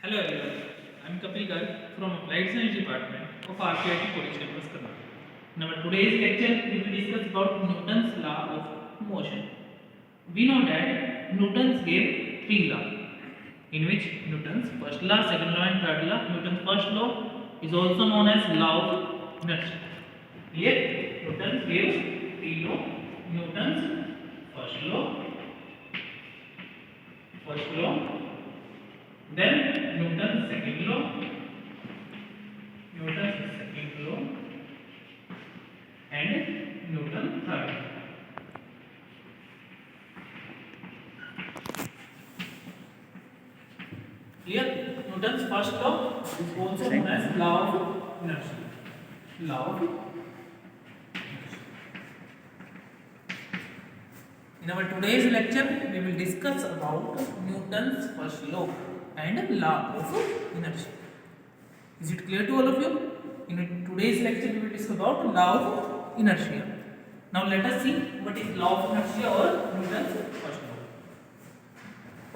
Hello everyone, I am Kapil Garg from Applied Science Department of RPIT College Campus Karnataka. In our today's lecture, we will discuss about Newton's law of motion. We know that Newton's gave three laws, in which Newton's first law, second law, and third law. Newton's first law is also known as law of inertia. Here, Newton gave three laws. Newton's first law, then Newton's second law, and Newton's third law. Here, Newton's first law is also known as law of inertia. Law of inertia. In our today's lecture, we will discuss about Newton's first law and law of inertia. Is it clear to all of you? In today's lecture, we will discuss about law of inertia. Now let us see what is law of inertia or Newton's first law.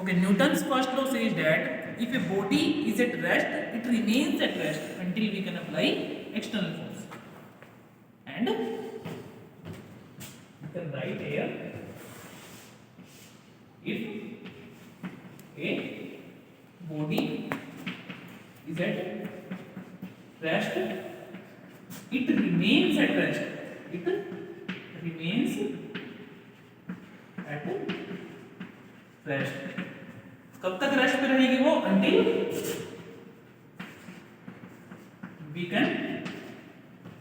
Okay, Newton's first law says that if a body is at rest, it remains at rest until we can apply external force. And you can write here, if a body is at rest, it remains at rest. It remains at rest. कब तक rest पे रहेगी वो? Until we can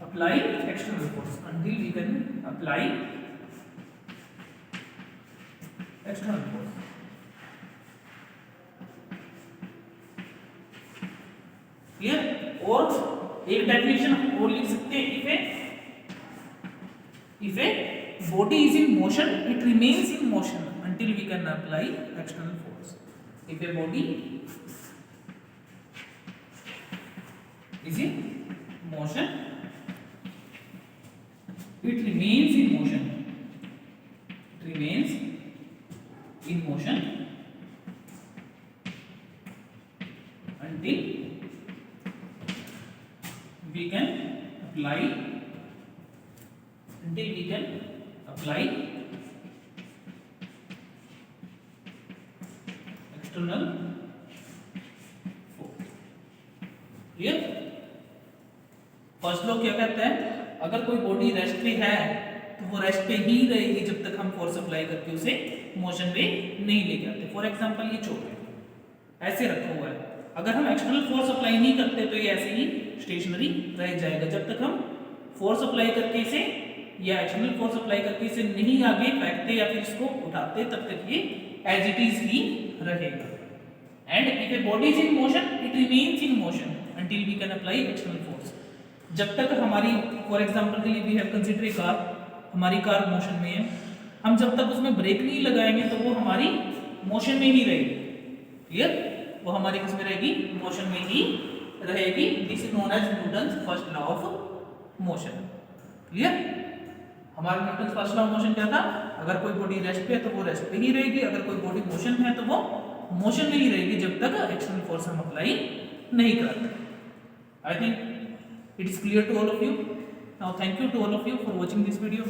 apply external force. Until we can apply external force. Clear? और एक definition और लिख सकते हैं, if a body is in motion, it remains in motion until we can apply external force. If a body is in motion, it remains in motion. It remains in motion until we can apply external force. Clear? First law क्या कहता है? अगर कोई body rest पे है तो वो rest पे ही रहेगी जब तक हम फोर्स अप्लाई करके उसे मोशन में नहीं लेके आते. फॉर एग्जांपल ये चोट है, ऐसे रखा हुआ है. अगर हम एक्सटर्नल फोर्स अप्लाई नहीं करते तो ये ऐसे ही स्टेशनरी रह जाएगा. जब तक हम फोर्स अप्लाई करके इसे या एक्सटर्नल फोर्स अप्लाई करके इसे नहीं आगे फेंकते या फिर इसको उठाते तब तक ये एज इट इज ही रहेगा. And if a body is in motion, it remains in motion until we can apply external force. जब तक हमारी, फॉर एग्जांपल के लिए we have consider a car, हमारी कार मोशन में है, हम जब तक उसमें ब्रेक नहीं लगाएंगे तो वो हमारी मोशन में ही रहेगी. क्लियर? वो हमारी किस में रहेगी? मोशन में ही रहेगी. This is known as Newton's first law of motion. Clear? हमारा Newton's first law of motion क्या था? अगर कोई बॉडी रेस्ट पे है तो वो रेस्ट पे ही रहेगी, अगर कोई बॉडी मोशन में है तो वो मोशन में ही रहेगी जब तक एक्सटर्नल फोर्स हम अप्लाई नहीं करते. I think it is clear to all of you. Now thank you to all of you for watching this video.